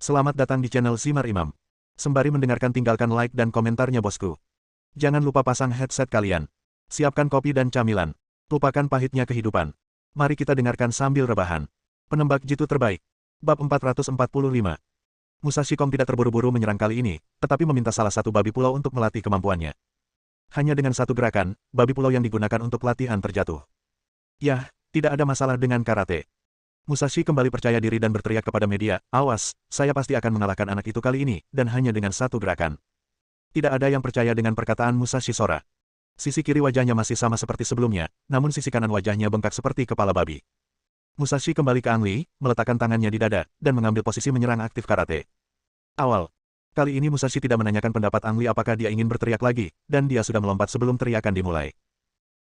Selamat datang di channel Simar Imam. Sembari mendengarkan tinggalkan like dan komentarnya bosku. Jangan lupa pasang headset kalian. Siapkan kopi dan camilan. Lupakan pahitnya kehidupan. Mari kita dengarkan sambil rebahan. Penembak jitu terbaik. Bab 445. Musashi Kong tidak terburu-buru menyerang kali ini, tetapi meminta salah satu babi pulau untuk melatih kemampuannya. Hanya dengan satu gerakan, babi pulau yang digunakan untuk latihan terjatuh. Yah, tidak ada masalah dengan karate. Musashi kembali percaya diri dan berteriak kepada media, "Awas, saya pasti akan mengalahkan anak itu kali ini, dan hanya dengan satu gerakan." Tidak ada yang percaya dengan perkataan Musashi Sora. Sisi kiri wajahnya masih sama seperti sebelumnya, namun sisi kanan wajahnya bengkak seperti kepala babi. Musashi kembali ke Ang Li, meletakkan tangannya di dada, dan mengambil posisi menyerang aktif karate. Awal. Kali ini Musashi tidak menanyakan pendapat Ang Li apakah dia ingin berteriak lagi, dan dia sudah melompat sebelum teriakan dimulai.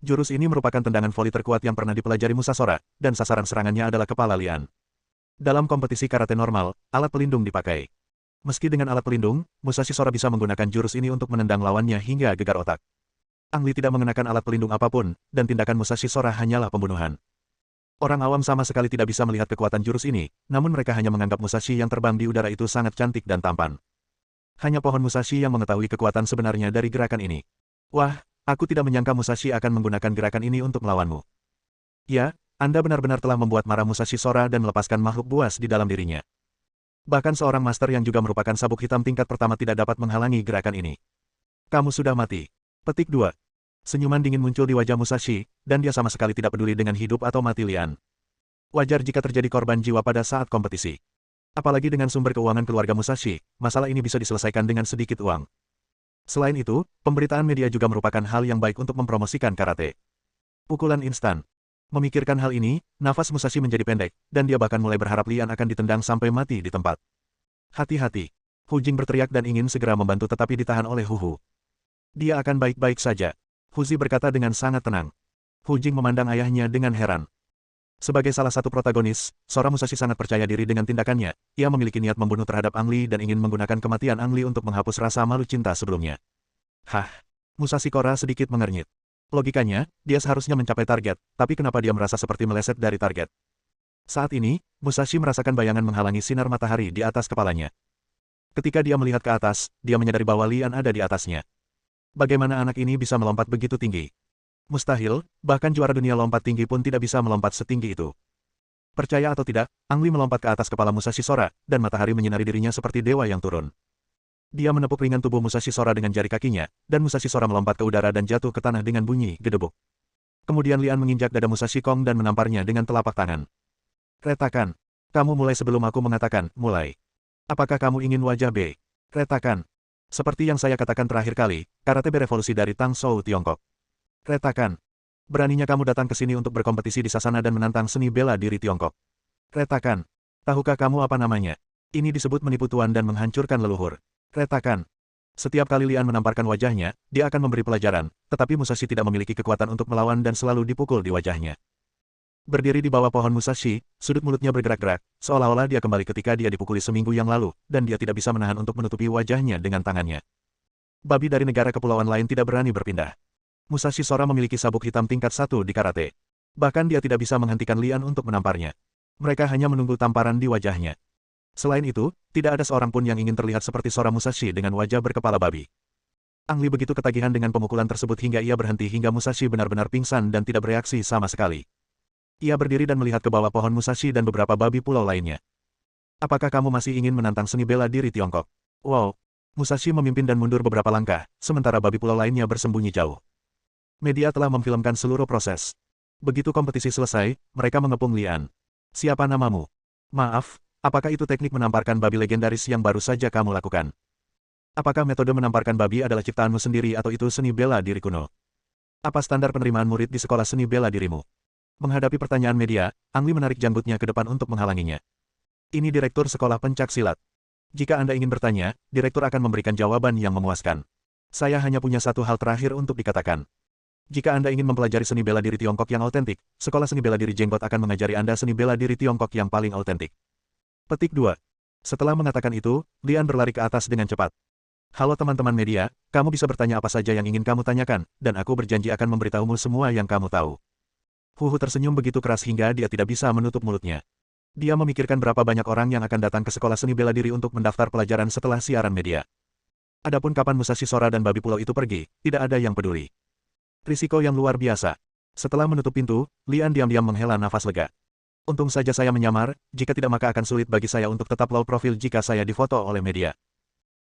Jurus ini merupakan tendangan voli terkuat yang pernah dipelajari Musa Sora, dan sasaran serangannya adalah kepala Lian. Dalam kompetisi karate normal, alat pelindung dipakai. Meski dengan alat pelindung, Musashi Sora bisa menggunakan jurus ini untuk menendang lawannya hingga gegar otak. Ang Li tidak mengenakan alat pelindung apapun, dan tindakan Musashi Sora hanyalah pembunuhan. Orang awam sama sekali tidak bisa melihat kekuatan jurus ini, namun mereka hanya menganggap Musashi yang terbang di udara itu sangat cantik dan tampan. Hanya pohon Musashi yang mengetahui kekuatan sebenarnya dari gerakan ini. Wah, aku tidak menyangka Musashi akan menggunakan gerakan ini untuk melawanmu. Ya, Anda benar-benar telah membuat marah Musashi Sora dan melepaskan makhluk buas di dalam dirinya. Bahkan seorang master yang juga merupakan sabuk hitam tingkat pertama tidak dapat menghalangi gerakan ini. Kamu sudah mati. Petik 2. Senyuman dingin muncul di wajah Musashi, dan dia sama sekali tidak peduli dengan hidup atau mati Lian. Wajar jika terjadi korban jiwa pada saat kompetisi. Apalagi dengan sumber keuangan keluarga Musashi, masalah ini bisa diselesaikan dengan sedikit uang. Selain itu, pemberitaan media juga merupakan hal yang baik untuk mempromosikan karate. Pukulan instan. Memikirkan hal ini, nafas Musashi menjadi pendek, dan dia bahkan mulai berharap Lian akan ditendang sampai mati di tempat. Hati-hati. Hu Jing berteriak dan ingin segera membantu tetapi ditahan oleh Hu Hu. Dia akan baik-baik saja. Hu Zi berkata dengan sangat tenang. Hu Jing memandang ayahnya dengan heran. Sebagai salah satu protagonis, Sora Musashi sangat percaya diri dengan tindakannya. Ia memiliki niat membunuh terhadap Ang Li dan ingin menggunakan kematian Ang Li untuk menghapus rasa malu cinta sebelumnya. Hah? Musashi Kora sedikit mengernyit. Logikanya, dia seharusnya mencapai target, tapi kenapa dia merasa seperti meleset dari target? Saat ini, Musashi merasakan bayangan menghalangi sinar matahari di atas kepalanya. Ketika dia melihat ke atas, dia menyadari bahwa Lian ada di atasnya. Bagaimana anak ini bisa melompat begitu tinggi? Mustahil, bahkan juara dunia lompat tinggi pun tidak bisa melompat setinggi itu. Percaya atau tidak, Ang Li melompat ke atas kepala Musashi Sora, dan matahari menyinari dirinya seperti dewa yang turun. Dia menepuk ringan tubuh Musashi Sora dengan jari kakinya, dan Musashi Sora melompat ke udara dan jatuh ke tanah dengan bunyi gedebuk. Kemudian Lian menginjak dada Musashi Kong dan menamparnya dengan telapak tangan. Retakan. Kamu mulai sebelum aku mengatakan, mulai. Apakah kamu ingin wajah B? Retakan. Seperti yang saya katakan terakhir kali, karate berevolusi dari Tang Shou Tiongkok. Retakan. Beraninya kamu datang ke sini untuk berkompetisi di sasana dan menantang seni bela diri Tiongkok. Retakan. Tahukah kamu apa namanya? Ini disebut menipu tuan dan menghancurkan leluhur. Retakan. Setiap kali Lian menamparkan wajahnya, dia akan memberi pelajaran, tetapi Musashi tidak memiliki kekuatan untuk melawan dan selalu dipukul di wajahnya. Berdiri di bawah pohon Musashi, sudut mulutnya bergerak-gerak, seolah-olah dia kembali ketika dia dipukuli seminggu yang lalu, dan dia tidak bisa menahan untuk menutupi wajahnya dengan tangannya. Babi dari negara kepulauan lain tidak berani berpindah. Musashi Sora memiliki sabuk hitam tingkat 1 di karate. Bahkan dia tidak bisa menghentikan Lian untuk menamparnya. Mereka hanya menunggu tamparan di wajahnya. Selain itu, tidak ada seorang pun yang ingin terlihat seperti Sora Musashi dengan wajah berkepala babi. Ang Li begitu ketagihan dengan pemukulan tersebut hingga ia berhenti hingga Musashi benar-benar pingsan dan tidak bereaksi sama sekali. Ia berdiri dan melihat ke bawah pohon Musashi dan beberapa babi pulau lainnya. Apakah kamu masih ingin menantang seni bela diri Tiongkok? Wow! Musashi memimpin dan mundur beberapa langkah, sementara babi pulau lainnya bersembunyi jauh. Media telah memfilmkan seluruh proses. Begitu kompetisi selesai, mereka mengepung Lian. Siapa namamu? Maaf, apakah itu teknik menamparkan babi legendaris yang baru saja kamu lakukan? Apakah metode menamparkan babi adalah ciptaanmu sendiri atau itu seni bela diri kuno? Apa standar penerimaan murid di sekolah seni bela dirimu? Menghadapi pertanyaan media, Ang Li menarik janggutnya ke depan untuk menghalanginya. Ini direktur sekolah pencak silat. Jika Anda ingin bertanya, direktur akan memberikan jawaban yang memuaskan. Saya hanya punya satu hal terakhir untuk dikatakan. Jika Anda ingin mempelajari seni bela diri Tiongkok yang autentik, sekolah seni bela diri Jenggot akan mengajari Anda seni bela diri Tiongkok yang paling autentik. Petik 2. Setelah mengatakan itu, Lian berlari ke atas dengan cepat. Halo teman-teman media, kamu bisa bertanya apa saja yang ingin kamu tanyakan, dan aku berjanji akan memberitahumu semua yang kamu tahu. Hu Hu tersenyum begitu keras hingga dia tidak bisa menutup mulutnya. Dia memikirkan berapa banyak orang yang akan datang ke sekolah seni bela diri untuk mendaftar pelajaran setelah siaran media. Adapun kapan Musashi Sora dan babi pulau itu pergi, tidak ada yang peduli. Risiko yang luar biasa. Setelah menutup pintu, Lian diam-diam menghela nafas lega. Untung saja saya menyamar, jika tidak maka akan sulit bagi saya untuk tetap low profil jika saya difoto oleh media.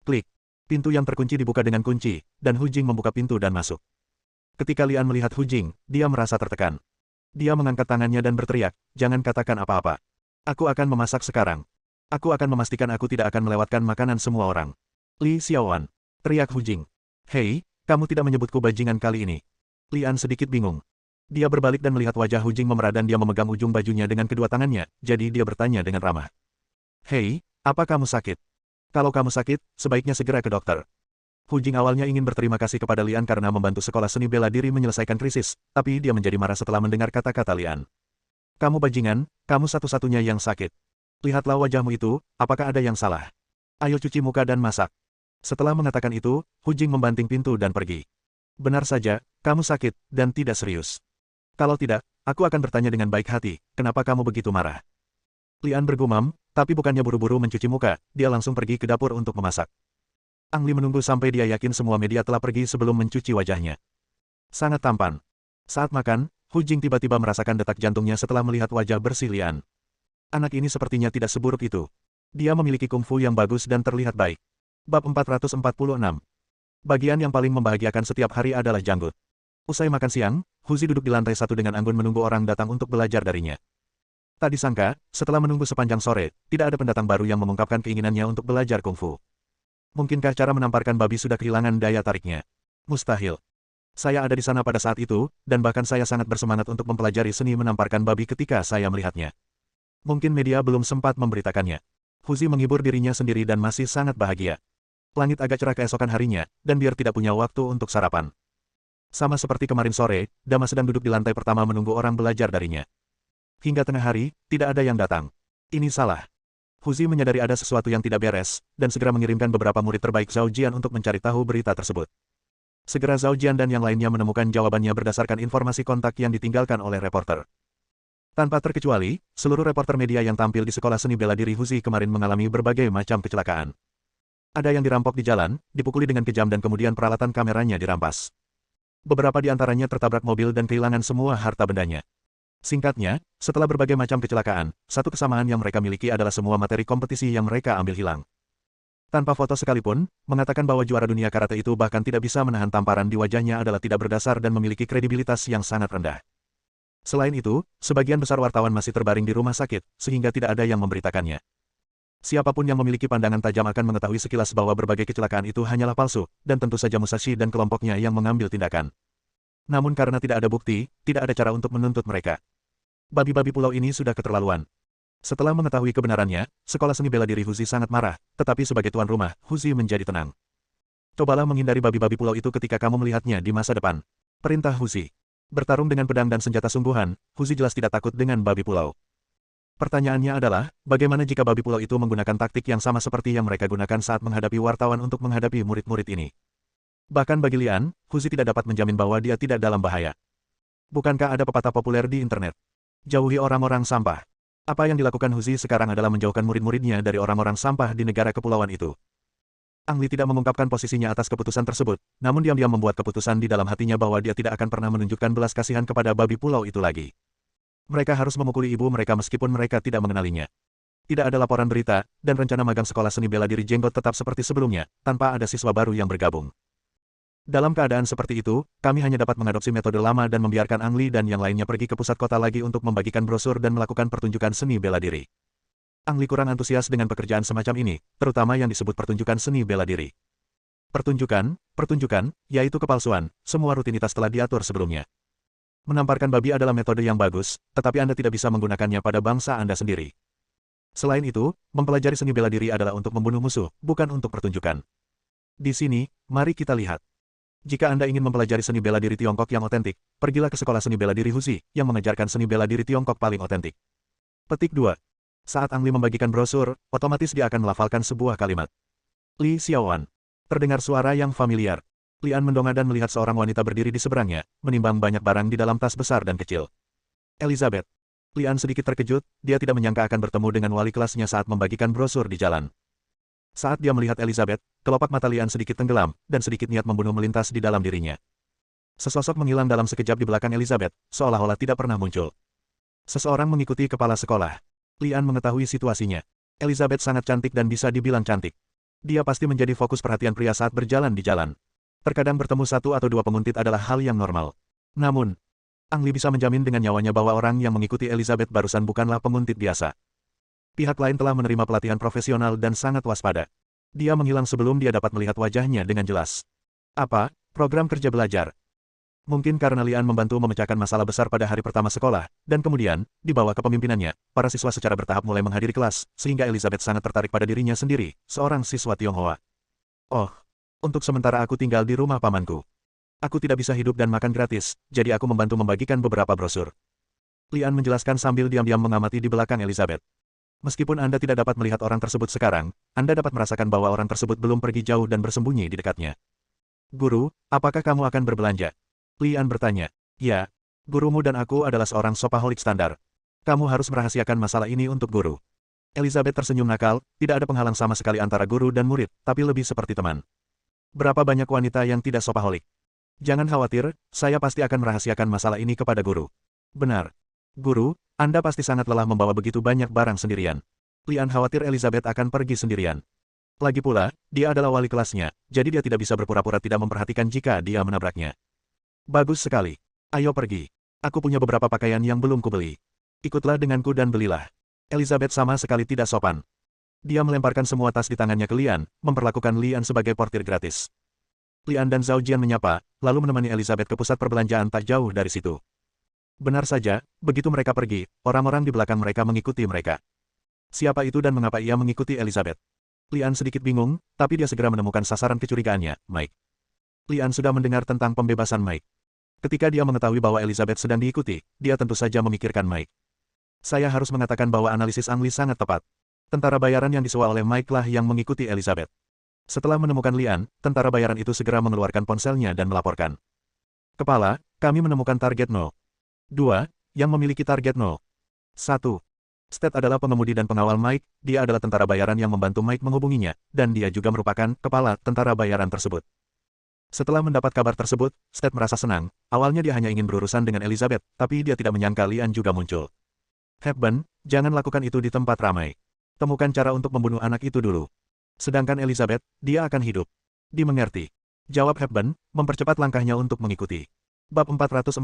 Klik. Pintu yang terkunci dibuka dengan kunci, dan Hu Jing membuka pintu dan masuk. Ketika Lian melihat Hu Jing, dia merasa tertekan. Dia mengangkat tangannya dan berteriak, "Jangan katakan apa-apa. Aku akan memasak sekarang. Aku akan memastikan aku tidak akan melewatkan makanan semua orang." "Li Xiaowan," teriak Hu Jing. "Hei, kamu tidak menyebutku bajingan kali ini." Lian sedikit bingung. Dia berbalik dan melihat wajah Hu Jing memerah dan dia memegang ujung bajunya dengan kedua tangannya, jadi dia bertanya dengan ramah. "Hei, apa kamu sakit? Kalau kamu sakit, sebaiknya segera ke dokter." Hu Jing awalnya ingin berterima kasih kepada Lian karena membantu sekolah seni bela diri menyelesaikan krisis, tapi dia menjadi marah setelah mendengar kata-kata Lian. "Kamu bajingan, kamu satu-satunya yang sakit. Lihatlah wajahmu itu, apakah ada yang salah? Ayo cuci muka dan masak." Setelah mengatakan itu, Hu Jing membanting pintu dan pergi. "Benar saja, kamu sakit, dan tidak serius. Kalau tidak, aku akan bertanya dengan baik hati, kenapa kamu begitu marah?" Lian bergumam, tapi bukannya buru-buru mencuci muka, dia langsung pergi ke dapur untuk memasak. Ang Li menunggu sampai dia yakin semua media telah pergi sebelum mencuci wajahnya. Sangat tampan. Saat makan, Hu Jing tiba-tiba merasakan detak jantungnya setelah melihat wajah bersih Lian. Anak ini sepertinya tidak seburuk itu. Dia memiliki kungfu yang bagus dan terlihat baik. Bab 446. Bagian yang paling membahagiakan setiap hari adalah janggut. Usai makan siang, Huzi duduk di lantai satu dengan anggun menunggu orang datang untuk belajar darinya. Tak disangka, setelah menunggu sepanjang sore, tidak ada pendatang baru yang mengungkapkan keinginannya untuk belajar kungfu. Mungkinkah cara menamparkan babi sudah kehilangan daya tariknya? Mustahil. Saya ada di sana pada saat itu, dan bahkan saya sangat bersemangat untuk mempelajari seni menamparkan babi ketika saya melihatnya. Mungkin media belum sempat memberitakannya. Huzi menghibur dirinya sendiri dan masih sangat bahagia. Langit agak cerah keesokan harinya, dan biar tidak punya waktu untuk sarapan. Sama seperti kemarin sore, Dama sedang duduk di lantai pertama menunggu orang belajar darinya. Hingga tengah hari, tidak ada yang datang. Ini salah. Huzi menyadari ada sesuatu yang tidak beres, dan segera mengirimkan beberapa murid terbaik Zhao Jian untuk mencari tahu berita tersebut. Segera Zhao Jian dan yang lainnya menemukan jawabannya berdasarkan informasi kontak yang ditinggalkan oleh reporter. Tanpa terkecuali, seluruh reporter media yang tampil di sekolah seni bela diri Huzi kemarin mengalami berbagai macam kecelakaan. Ada yang dirampok di jalan, dipukuli dengan kejam dan kemudian peralatan kameranya dirampas. Beberapa di antaranya tertabrak mobil dan kehilangan semua harta bendanya. Singkatnya, setelah berbagai macam kecelakaan, satu kesamaan yang mereka miliki adalah semua materi kompetisi yang mereka ambil hilang. Tanpa foto sekalipun, mengatakan bahwa juara dunia karate itu bahkan tidak bisa menahan tamparan di wajahnya adalah tidak berdasar dan memiliki kredibilitas yang sangat rendah. Selain itu, sebagian besar wartawan masih terbaring di rumah sakit, sehingga tidak ada yang memberitakannya. Siapapun yang memiliki pandangan tajam akan mengetahui sekilas bahwa berbagai kecelakaan itu hanyalah palsu, dan tentu saja Musashi dan kelompoknya yang mengambil tindakan. Namun karena tidak ada bukti, tidak ada cara untuk menuntut mereka. Babi-babi pulau ini sudah keterlaluan. Setelah mengetahui kebenarannya, sekolah seni bela diri Huzi sangat marah, tetapi sebagai tuan rumah, Huzi menjadi tenang. "Cobalah menghindari babi-babi pulau itu ketika kamu melihatnya di masa depan," perintah Huzi. Bertarung dengan pedang dan senjata sungguhan, Huzi jelas tidak takut dengan babi pulau. Pertanyaannya adalah, bagaimana jika babi pulau itu menggunakan taktik yang sama seperti yang mereka gunakan saat menghadapi wartawan untuk menghadapi murid-murid ini? Bahkan bagi Lian, Huzi tidak dapat menjamin bahwa dia tidak dalam bahaya. Bukankah ada pepatah populer di internet? Jauhi orang-orang sampah. Apa yang dilakukan Huzi sekarang adalah menjauhkan murid-muridnya dari orang-orang sampah di negara kepulauan itu. Ang Li tidak mengungkapkan posisinya atas keputusan tersebut, namun diam-diam membuat keputusan di dalam hatinya bahwa dia tidak akan pernah menunjukkan belas kasihan kepada babi pulau itu lagi. Mereka harus memukuli ibu mereka meskipun mereka tidak mengenalinya. Tidak ada laporan berita, dan rencana magang sekolah seni bela diri Jenggot tetap seperti sebelumnya, tanpa ada siswa baru yang bergabung. Dalam keadaan seperti itu, kami hanya dapat mengadopsi metode lama dan membiarkan Ang Li dan yang lainnya pergi ke pusat kota lagi untuk membagikan brosur dan melakukan pertunjukan seni bela diri. Ang Li kurang antusias dengan pekerjaan semacam ini, terutama yang disebut pertunjukan seni bela diri. Pertunjukan, yaitu kepalsuan, semua rutinitas telah diatur sebelumnya. Menamparkan babi adalah metode yang bagus, tetapi Anda tidak bisa menggunakannya pada bangsa Anda sendiri. Selain itu, mempelajari seni bela diri adalah untuk membunuh musuh, bukan untuk pertunjukan. Di sini, mari kita lihat. Jika Anda ingin mempelajari seni bela diri Tiongkok yang otentik, pergilah ke sekolah seni bela diri Huzi, yang mengajarkan seni bela diri Tiongkok paling otentik. Petik 2. Saat Ang Li membagikan brosur, otomatis dia akan melafalkan sebuah kalimat. Li Xiaowan. Terdengar suara yang familiar. Lian mendongak dan melihat seorang wanita berdiri di seberangnya, menimbang banyak barang di dalam tas besar dan kecil. Elizabeth. Lian sedikit terkejut, dia tidak menyangka akan bertemu dengan wali kelasnya saat membagikan brosur di jalan. Saat dia melihat Elizabeth, kelopak mata Lian sedikit tenggelam, dan sedikit niat membunuh melintas di dalam dirinya. Sesosok menghilang dalam sekejap di belakang Elizabeth, seolah-olah tidak pernah muncul. Seseorang mengikuti kepala sekolah. Lian mengetahui situasinya. Elizabeth sangat cantik dan bisa dibilang cantik. Dia pasti menjadi fokus perhatian pria saat berjalan di jalan. Terkadang bertemu satu atau dua penguntit adalah hal yang normal. Namun, Ang Li bisa menjamin dengan nyawanya bahwa orang yang mengikuti Elizabeth barusan bukanlah penguntit biasa. Pihak lain telah menerima pelatihan profesional dan sangat waspada. Dia menghilang sebelum dia dapat melihat wajahnya dengan jelas. Apa? Program kerja belajar. Mungkin karena Lian membantu memecahkan masalah besar pada hari pertama sekolah, dan kemudian, di bawah kepemimpinannya, para siswa secara bertahap mulai menghadiri kelas, sehingga Elizabeth sangat tertarik pada dirinya sendiri, seorang siswa Tionghoa. Oh, untuk sementara aku tinggal di rumah pamanku. Aku tidak bisa hidup dan makan gratis, jadi aku membantu membagikan beberapa brosur. Lian menjelaskan sambil diam-diam mengamati di belakang Elizabeth. Meskipun Anda tidak dapat melihat orang tersebut sekarang, Anda dapat merasakan bahwa orang tersebut belum pergi jauh dan bersembunyi di dekatnya. Guru, apakah kamu akan berbelanja? Lian bertanya. Ya, gurumu dan aku adalah seorang shopaholic standar. Kamu harus merahasiakan masalah ini untuk guru. Elizabeth tersenyum nakal, tidak ada penghalang sama sekali antara guru dan murid, tapi lebih seperti teman. Berapa banyak wanita yang tidak shopaholic? Jangan khawatir, saya pasti akan merahasiakan masalah ini kepada guru. Benar. Guru, Anda pasti sangat lelah membawa begitu banyak barang sendirian. Lian khawatir Elizabeth akan pergi sendirian. Lagi pula, dia adalah wali kelasnya, jadi dia tidak bisa berpura-pura tidak memperhatikan jika dia menabraknya. Bagus sekali. Ayo pergi. Aku punya beberapa pakaian yang belum kubeli. Ikutlah denganku dan belilah. Elizabeth sama sekali tidak sopan. Dia melemparkan semua tas di tangannya ke Lian, memperlakukan Lian sebagai portir gratis. Lian dan Zhao Jian menyapa, lalu menemani Elizabeth ke pusat perbelanjaan tak jauh dari situ. Benar saja, begitu mereka pergi, orang-orang di belakang mereka mengikuti mereka. Siapa itu dan mengapa ia mengikuti Elizabeth? Lian sedikit bingung, tapi dia segera menemukan sasaran kecurigaannya, Mike. Lian sudah mendengar tentang pembebasan Mike. Ketika dia mengetahui bahwa Elizabeth sedang diikuti, dia tentu saja memikirkan Mike. Saya harus mengatakan bahwa analisis Ang Li sangat tepat. Tentara bayaran yang disewa oleh Mike lah yang mengikuti Elizabeth. Setelah menemukan Lian, tentara bayaran itu segera mengeluarkan ponselnya dan melaporkan. Kepala, kami menemukan target 0. 2. Yang memiliki target 0. 1. Sted adalah pengemudi dan pengawal Mike, dia adalah tentara bayaran yang membantu Mike menghubunginya, dan dia juga merupakan kepala tentara bayaran tersebut. Setelah mendapat kabar tersebut, Sted merasa senang. Awalnya dia hanya ingin berurusan dengan Elizabeth, tapi dia tidak menyangka Lian juga muncul. Hepburn, jangan lakukan itu di tempat ramai. Temukan cara untuk membunuh anak itu dulu. Sedangkan Elizabeth, dia akan hidup. Dimengerti. Jawab Hepburn, mempercepat langkahnya untuk mengikuti. Bab 447.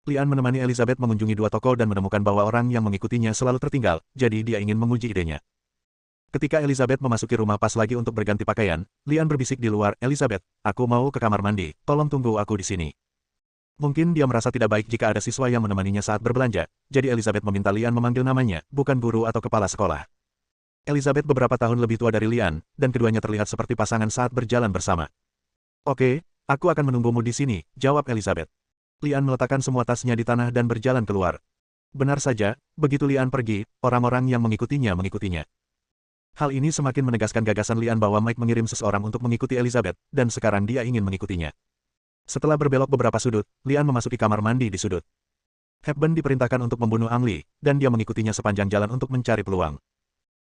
Lian menemani Elizabeth mengunjungi dua toko dan menemukan bahwa orang yang mengikutinya selalu tertinggal, jadi dia ingin menguji idenya. Ketika Elizabeth memasuki rumah pas lagi untuk berganti pakaian, Lian berbisik di luar, Elizabeth, aku mau ke kamar mandi, tolong tunggu aku di sini. Mungkin dia merasa tidak baik jika ada siswa yang menemaninya saat berbelanja, jadi Elizabeth meminta Lian memanggil namanya, bukan guru atau kepala sekolah. Elizabeth beberapa tahun lebih tua dari Lian, dan keduanya terlihat seperti pasangan saat berjalan bersama. Oke, aku akan menunggumu di sini, jawab Elizabeth. Lian meletakkan semua tasnya di tanah dan berjalan keluar. Benar saja, begitu Lian pergi, orang-orang yang mengikutinya mengikutinya. Hal ini semakin menegaskan gagasan Lian bahwa Mike mengirim seseorang untuk mengikuti Elizabeth, dan sekarang dia ingin mengikutinya. Setelah berbelok beberapa sudut, Lian memasuki kamar mandi di sudut. Hepburn diperintahkan untuk membunuh Ang Li, dan dia mengikutinya sepanjang jalan untuk mencari peluang.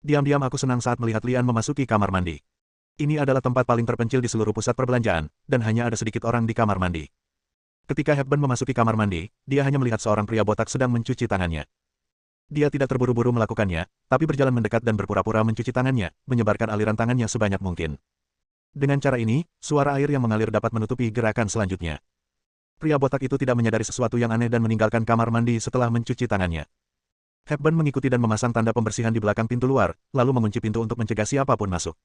Diam-diam aku senang saat melihat Lian memasuki kamar mandi. Ini adalah tempat paling terpencil di seluruh pusat perbelanjaan, dan hanya ada sedikit orang di kamar mandi. Ketika Hepburn memasuki kamar mandi, dia hanya melihat seorang pria botak sedang mencuci tangannya. Dia tidak terburu-buru melakukannya, tapi berjalan mendekat dan berpura-pura mencuci tangannya, menyebarkan aliran tangannya sebanyak mungkin. Dengan cara ini, suara air yang mengalir dapat menutupi gerakan selanjutnya. Pria botak itu tidak menyadari sesuatu yang aneh dan meninggalkan kamar mandi setelah mencuci tangannya. Hepburn mengikuti dan memasang tanda pembersihan di belakang pintu luar, lalu mengunci pintu untuk mencegah siapapun masuk.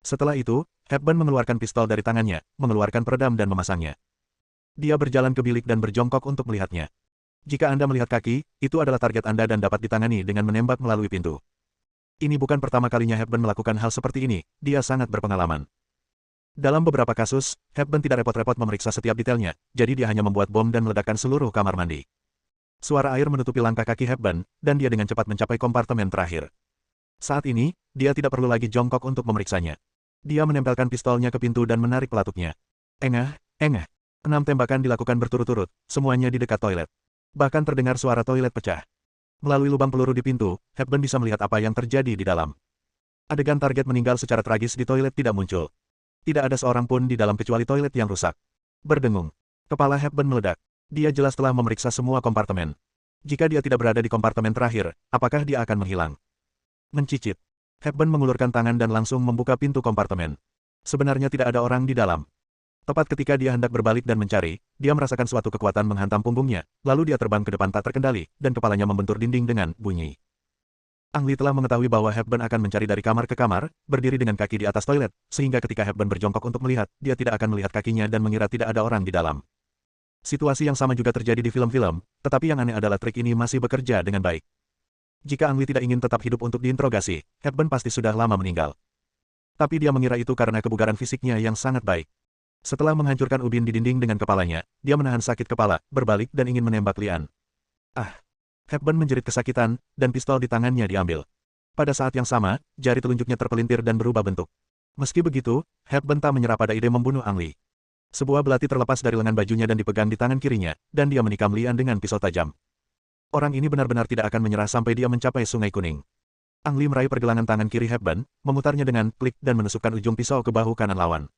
Setelah itu, Hepburn mengeluarkan pistol dari tangannya, mengeluarkan peredam dan memasangnya. Dia berjalan ke bilik dan berjongkok untuk melihatnya. Jika Anda melihat kaki, itu adalah target Anda dan dapat ditangani dengan menembak melalui pintu. Ini bukan pertama kalinya Hepburn melakukan hal seperti ini, dia sangat berpengalaman. Dalam beberapa kasus, Hepburn tidak repot-repot memeriksa setiap detailnya, jadi dia hanya membuat bom dan meledakkan seluruh kamar mandi. Suara air menutupi langkah kaki Hepburn, dan dia dengan cepat mencapai kompartemen terakhir. Saat ini, dia tidak perlu lagi jongkok untuk memeriksanya. Dia menempelkan pistolnya ke pintu dan menarik pelatupnya. Engah, engah. 6 tembakan dilakukan berturut-turut, semuanya di dekat toilet. Bahkan terdengar suara toilet pecah. Melalui lubang peluru di pintu, Hepburn bisa melihat apa yang terjadi di dalam. Adegan target meninggal secara tragis di toilet tidak muncul. Tidak ada seorang pun di dalam kecuali toilet yang rusak. Berdengung. Kepala Hepburn meledak. Dia jelas telah memeriksa semua kompartemen. Jika dia tidak berada di kompartemen terakhir, apakah dia akan menghilang? Mencicit. Hepburn mengulurkan tangan dan langsung membuka pintu kompartemen. Sebenarnya tidak ada orang di dalam. Tepat ketika dia hendak berbalik dan mencari, dia merasakan suatu kekuatan menghantam punggungnya, lalu dia terbang ke depan tak terkendali, dan kepalanya membentur dinding dengan bunyi. Ang Lee telah mengetahui bahwa Hepburn akan mencari dari kamar ke kamar, berdiri dengan kaki di atas toilet, sehingga ketika Hepburn berjongkok untuk melihat, dia tidak akan melihat kakinya dan mengira tidak ada orang di dalam. Situasi yang sama juga terjadi di film-film, tetapi yang aneh adalah trik ini masih bekerja dengan baik. Jika Ang Lee tidak ingin tetap hidup untuk diinterogasi, Hepburn pasti sudah lama meninggal. Tapi dia mengira itu karena kebugaran fisiknya yang sangat baik. Setelah menghancurkan ubin di dinding dengan kepalanya, dia menahan sakit kepala, berbalik dan ingin menembak Lian. Ah! Hepburn menjerit kesakitan, dan pistol di tangannya diambil. Pada saat yang sama, jari telunjuknya terpelintir dan berubah bentuk. Meski begitu, Hepburn tak menyerah pada ide membunuh Ang Lee. Sebuah belati terlepas dari lengan bajunya dan dipegang di tangan kirinya, dan dia menikam Lian dengan pisau tajam. Orang ini benar-benar tidak akan menyerah sampai dia mencapai Sungai Kuning. Ang Lee meraih pergelangan tangan kiri Hepburn, memutarnya dengan klik dan menusukkan ujung pisau ke bahu kanan lawan.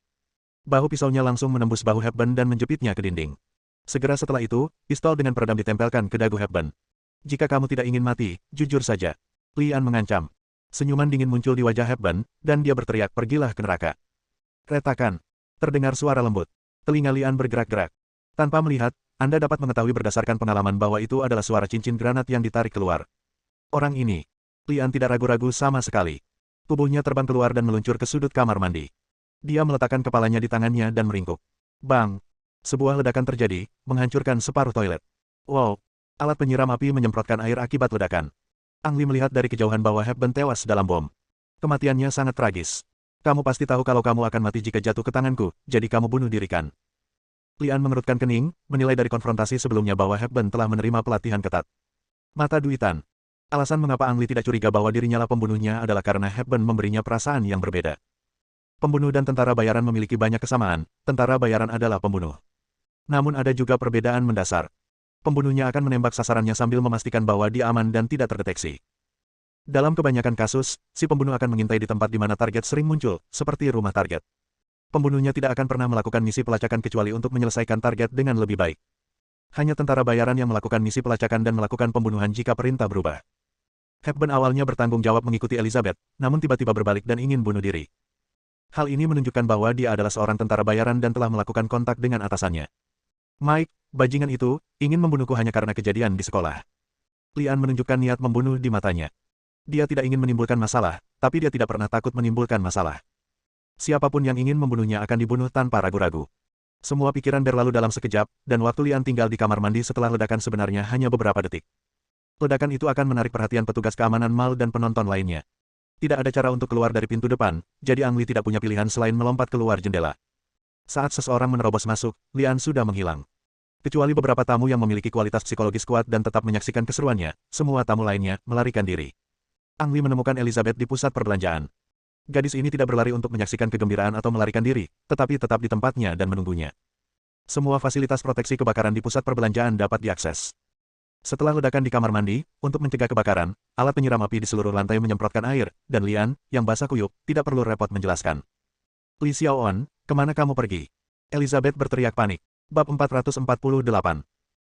Bahu pisaunya langsung menembus bahu Hepburn dan menjepitnya ke dinding. Segera setelah itu, pistol dengan peredam ditempelkan ke dagu Hepburn. Jika kamu tidak ingin mati, jujur saja. Lian mengancam. Senyuman dingin muncul di wajah Hepburn, dan dia berteriak pergilah ke neraka. Retakan. Terdengar suara lembut. Telinga Lian bergerak-gerak. Tanpa melihat, Anda dapat mengetahui berdasarkan pengalaman bahwa itu adalah suara cincin granat yang ditarik keluar. Orang ini. Lian tidak ragu-ragu sama sekali. Tubuhnya terbang keluar dan meluncur ke sudut kamar mandi. Dia meletakkan kepalanya di tangannya dan meringkuk. Bang! Sebuah ledakan terjadi, menghancurkan separuh toilet. Wow! Alat penyiram api menyemprotkan air akibat ledakan. Ang Lee melihat dari kejauhan bahwa Hepburn tewas dalam bom. Kematiannya sangat tragis. Kamu pasti tahu kalau kamu akan mati jika jatuh ke tanganku, jadi kamu bunuh diri kan? Lian mengerutkan kening, menilai dari konfrontasi sebelumnya bahwa Hepburn telah menerima pelatihan ketat. Mata duitan. Alasan mengapa Ang Lee tidak curiga bahwa dirinya lah pembunuhnya adalah karena Hepburn memberinya perasaan yang berbeda. Pembunuh dan tentara bayaran memiliki banyak kesamaan, tentara bayaran adalah pembunuh. Namun ada juga perbedaan mendasar. Pembunuhnya akan menembak sasarannya sambil memastikan bahwa dia aman dan tidak terdeteksi. Dalam kebanyakan kasus, si pembunuh akan mengintai di tempat di mana target sering muncul, seperti rumah target. Pembunuhnya tidak akan pernah melakukan misi pelacakan kecuali untuk menyelesaikan target dengan lebih baik. Hanya tentara bayaran yang melakukan misi pelacakan dan melakukan pembunuhan jika perintah berubah. Hepburn awalnya bertanggung jawab mengikuti Elizabeth, namun tiba-tiba berbalik dan ingin bunuh diri. Hal ini menunjukkan bahwa dia adalah seorang tentara bayaran dan telah melakukan kontak dengan atasannya. Mike, bajingan itu, ingin membunuhku hanya karena kejadian di sekolah. Lian menunjukkan niat membunuh di matanya. Dia tidak ingin menimbulkan masalah, tapi dia tidak pernah takut menimbulkan masalah. Siapapun yang ingin membunuhnya akan dibunuh tanpa ragu-ragu. Semua pikiran berlalu dalam sekejap, dan waktu Lian tinggal di kamar mandi setelah ledakan sebenarnya hanya beberapa detik. Ledakan itu akan menarik perhatian petugas keamanan mal dan penonton lainnya. Tidak ada cara untuk keluar dari pintu depan, jadi Ang Lee tidak punya pilihan selain melompat keluar jendela. Saat seseorang menerobos masuk, Lian sudah menghilang. Kecuali beberapa tamu yang memiliki kualitas psikologis kuat dan tetap menyaksikan keseruannya, semua tamu lainnya melarikan diri. Ang Lee menemukan Elizabeth di pusat perbelanjaan. Gadis ini tidak berlari untuk menyaksikan kegembiraan atau melarikan diri, tetapi tetap di tempatnya dan menunggunya. Semua fasilitas proteksi kebakaran di pusat perbelanjaan dapat diakses. Setelah ledakan di kamar mandi, untuk mencegah kebakaran, alat penyiram api di seluruh lantai menyemprotkan air, dan Lian, yang basah kuyup, tidak perlu repot menjelaskan. Li Xiaoan, kemana kamu pergi? Elizabeth berteriak panik. Bab 448.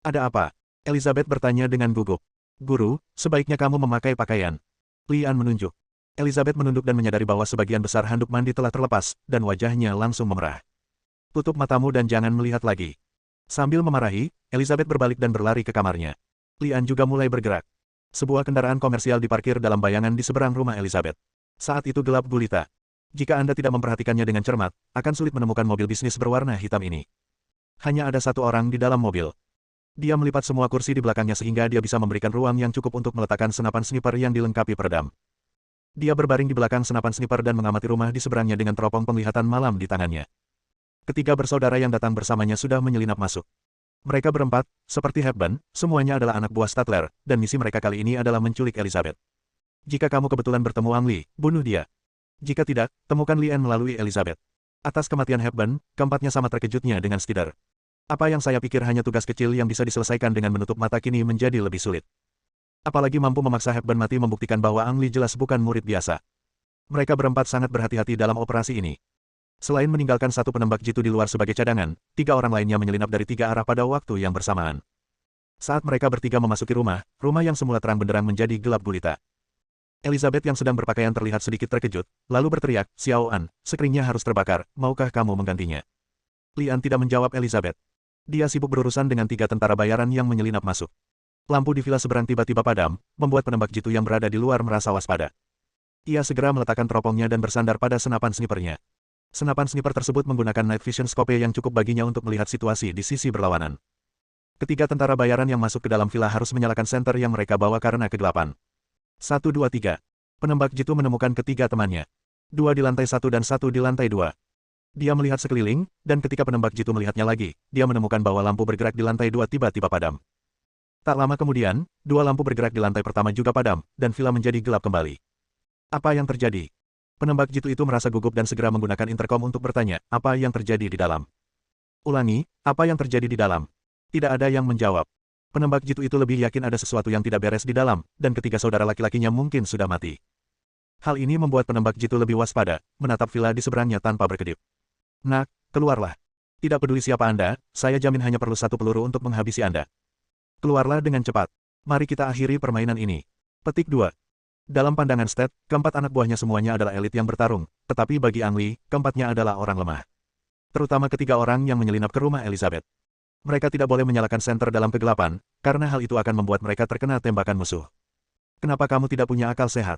Ada apa? Elizabeth bertanya dengan gugup. Guru, sebaiknya kamu memakai pakaian. Lian menunjuk. Elizabeth menunduk dan menyadari bahwa sebagian besar handuk mandi telah terlepas, dan wajahnya langsung memerah. Tutup matamu dan jangan melihat lagi. Sambil memarahi, Elizabeth berbalik dan berlari ke kamarnya. Lian juga mulai bergerak. Sebuah kendaraan komersial diparkir dalam bayangan di seberang rumah Elizabeth. Saat itu gelap gulita. Jika Anda tidak memperhatikannya dengan cermat, akan sulit menemukan mobil bisnis berwarna hitam ini. Hanya ada satu orang di dalam mobil. Dia melipat semua kursi di belakangnya sehingga dia bisa memberikan ruang yang cukup untuk meletakkan senapan sniper yang dilengkapi peredam. Dia berbaring di belakang senapan sniper dan mengamati rumah di seberangnya dengan teropong penglihatan malam di tangannya. Ketiga bersaudara yang datang bersamanya sudah menyelinap masuk. Mereka berempat, seperti Hepburn, semuanya adalah anak buah Statler, dan misi mereka kali ini adalah menculik Elizabeth. Jika kamu kebetulan bertemu Ang Lee, bunuh dia. Jika tidak, temukan Lian melalui Elizabeth. Atas kematian Hepburn, keempatnya sama terkejutnya dengan Stider. Apa yang saya pikir hanya tugas kecil yang bisa diselesaikan dengan menutup mata kini menjadi lebih sulit. Apalagi mampu memaksa Hepburn mati membuktikan bahwa Ang Li jelas bukan murid biasa. Mereka berempat sangat berhati-hati dalam operasi ini. Selain meninggalkan satu penembak jitu di luar sebagai cadangan, 3 orang lainnya menyelinap dari 3 arah pada waktu yang bersamaan. Saat mereka bertiga memasuki rumah yang semula terang benderang menjadi gelap gulita. Elizabeth yang sedang berpakaian terlihat sedikit terkejut, lalu berteriak, "Xiao An, skringnya harus terbakar, maukah kamu menggantinya?" Lian tidak menjawab Elizabeth. Dia sibuk berurusan dengan 3 tentara bayaran yang menyelinap masuk. Lampu di villa seberang tiba-tiba padam, membuat penembak jitu yang berada di luar merasa waspada. Ia segera meletakkan teropongnya dan bersandar pada senapan snipernya. Senapan sniper tersebut menggunakan night vision scope yang cukup baginya untuk melihat situasi di sisi berlawanan. Ketiga tentara bayaran yang masuk ke dalam villa harus menyalakan senter yang mereka bawa karena kegelapan. 1, 2, 3. Penembak jitu menemukan ketiga temannya. 2 di lantai 1 dan 1 di lantai 2. Dia melihat sekeliling, dan ketika penembak jitu melihatnya lagi, dia menemukan bahwa lampu bergerak di lantai 2 tiba-tiba padam. Tak lama kemudian, 2 lampu bergerak di lantai pertama juga padam, dan villa menjadi gelap kembali. Apa yang terjadi? Penembak jitu itu merasa gugup dan segera menggunakan interkom untuk bertanya, apa yang terjadi di dalam? Ulangi, apa yang terjadi di dalam? Tidak ada yang menjawab. Penembak jitu itu lebih yakin ada sesuatu yang tidak beres di dalam, dan ketiga saudara laki-lakinya mungkin sudah mati. Hal ini membuat penembak jitu lebih waspada, menatap villa di seberangnya tanpa berkedip. "Nak, keluarlah. Tidak peduli siapa Anda, saya jamin hanya perlu 1 peluru untuk menghabisi Anda. Keluarlah dengan cepat. Mari kita akhiri permainan ini." Petik 2. Dalam pandangan Stet, keempat anak buahnya semuanya adalah elit yang bertarung, tetapi bagi Ang Li, keempatnya adalah orang lemah. Terutama ketiga orang yang menyelinap ke rumah Elizabeth. Mereka tidak boleh menyalakan senter dalam kegelapan, karena hal itu akan membuat mereka terkena tembakan musuh. Kenapa kamu tidak punya akal sehat?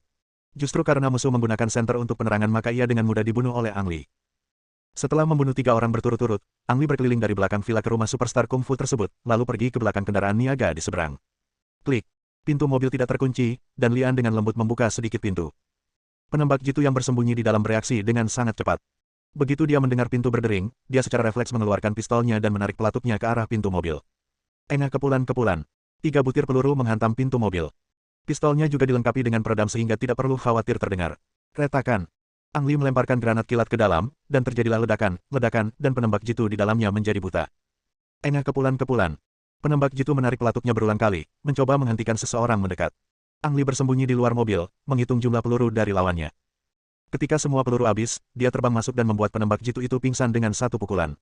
Justru karena musuh menggunakan senter untuk penerangan maka ia dengan mudah dibunuh oleh Ang Li. Setelah membunuh 3 orang berturut-turut, Ang Li berkeliling dari belakang villa ke rumah superstar kungfu tersebut, lalu pergi ke belakang kendaraan niaga di seberang. Klik. Pintu mobil tidak terkunci, dan Lian dengan lembut membuka sedikit pintu. Penembak jitu yang bersembunyi di dalam bereaksi dengan sangat cepat. Begitu dia mendengar pintu berdering, dia secara refleks mengeluarkan pistolnya dan menarik pelapuknya ke arah pintu mobil. Engah kepulan-kepulan. 3 butir peluru menghantam pintu mobil. Pistolnya juga dilengkapi dengan peredam sehingga tidak perlu khawatir terdengar retakan. Ang Li melemparkan granat kilat ke dalam, dan terjadilah ledakan, dan penembak jitu di dalamnya menjadi buta. Engah kepulan-kepulan. Penembak jitu menarik pelatuknya berulang kali, mencoba menghentikan seseorang mendekat. Ang Li bersembunyi di luar mobil, menghitung jumlah peluru dari lawannya. Ketika semua peluru habis, dia terbang masuk dan membuat penembak jitu itu pingsan dengan 1 pukulan.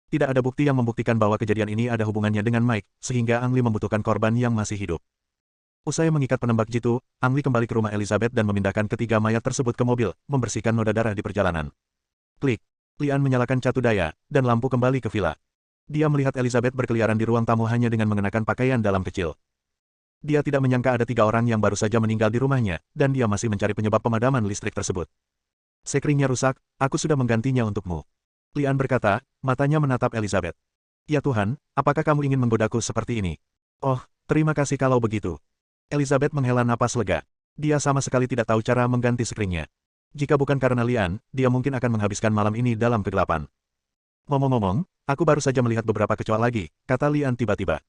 Tidak ada bukti yang membuktikan bahwa kejadian ini ada hubungannya dengan Mike, sehingga Ang Li membutuhkan korban yang masih hidup. Usai mengikat penembak jitu, Ang Li kembali ke rumah Elizabeth dan memindahkan ketiga mayat tersebut ke mobil, membersihkan noda darah di perjalanan. Klik. Lian menyalakan catu daya, dan lampu kembali ke villa. Dia melihat Elizabeth berkeliaran di ruang tamu hanya dengan mengenakan pakaian dalam kecil. Dia tidak menyangka ada 3 orang yang baru saja meninggal di rumahnya, dan dia masih mencari penyebab pemadaman listrik tersebut. "Sekringnya rusak, aku sudah menggantinya untukmu." Lian berkata, matanya menatap Elizabeth. "Ya Tuhan, apakah kamu ingin menggodaku seperti ini?" "Oh, terima kasih kalau begitu." Elizabeth menghela napas lega. Dia sama sekali tidak tahu cara mengganti skringnya. Jika bukan karena Lian, dia mungkin akan menghabiskan malam ini dalam kegelapan. "Ngomong-ngomong, aku baru saja melihat beberapa kecoa lagi," kata Lian tiba-tiba.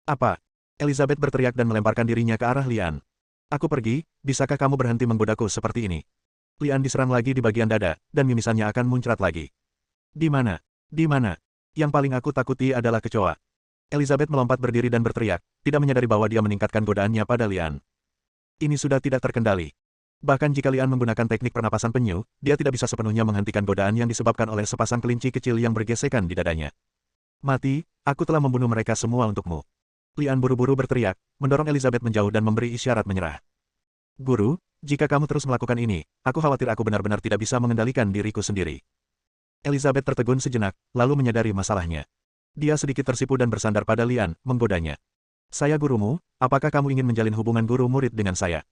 "Apa?" Elizabeth berteriak dan melemparkan dirinya ke arah Lian. "Aku pergi, bisakah kamu berhenti menggodaku seperti ini?" Lian diserang lagi di bagian dada, dan mimisannya akan muncrat lagi. "Di mana? Di mana? Yang paling aku takuti adalah kecoa." Elizabeth melompat berdiri dan berteriak, tidak menyadari bahwa dia meningkatkan godaannya pada Lian. Ini sudah tidak terkendali. Bahkan jika Lian menggunakan teknik pernapasan penyu, dia tidak bisa sepenuhnya menghentikan godaan yang disebabkan oleh sepasang kelinci kecil yang bergesekan di dadanya. "Mati, aku telah membunuh mereka semua untukmu." Lian buru-buru berteriak, mendorong Elizabeth menjauh dan memberi isyarat menyerah. "Guru, jika kamu terus melakukan ini, aku khawatir aku benar-benar tidak bisa mengendalikan diriku sendiri." Elizabeth tertegun sejenak, lalu menyadari masalahnya. Dia sedikit tersipu dan bersandar pada Lian, menggodanya. "Saya gurumu, apakah kamu ingin menjalin hubungan guru-murid dengan saya?"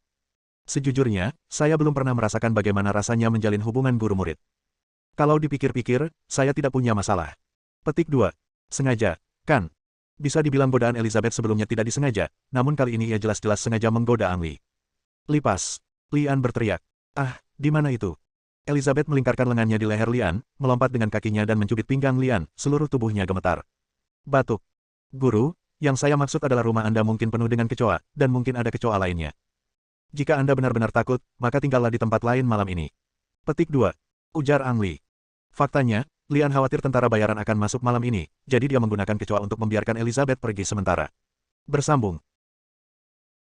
"Sejujurnya, saya belum pernah merasakan bagaimana rasanya menjalin hubungan guru-murid. Kalau dipikir-pikir, saya tidak punya masalah." Petik 2. Sengaja, kan? Bisa dibilang godaan Elizabeth sebelumnya tidak disengaja, namun kali ini ia jelas-jelas sengaja menggoda Ang Li. "Lipas!" Lian berteriak. "Ah, di mana itu?" Elizabeth melingkarkan lengannya di leher Lian, melompat dengan kakinya dan mencubit pinggang Lian, seluruh tubuhnya gemetar. "Batuk. Guru, yang saya maksud adalah rumah Anda mungkin penuh dengan kecoa, dan mungkin ada kecoa lainnya. Jika Anda benar-benar takut, maka tinggallah di tempat lain malam ini." Petik 2. Ujar Ang Li. Faktanya, Lian khawatir tentara bayaran akan masuk malam ini, jadi dia menggunakan kecoa untuk membiarkan Elizabeth pergi sementara. Bersambung,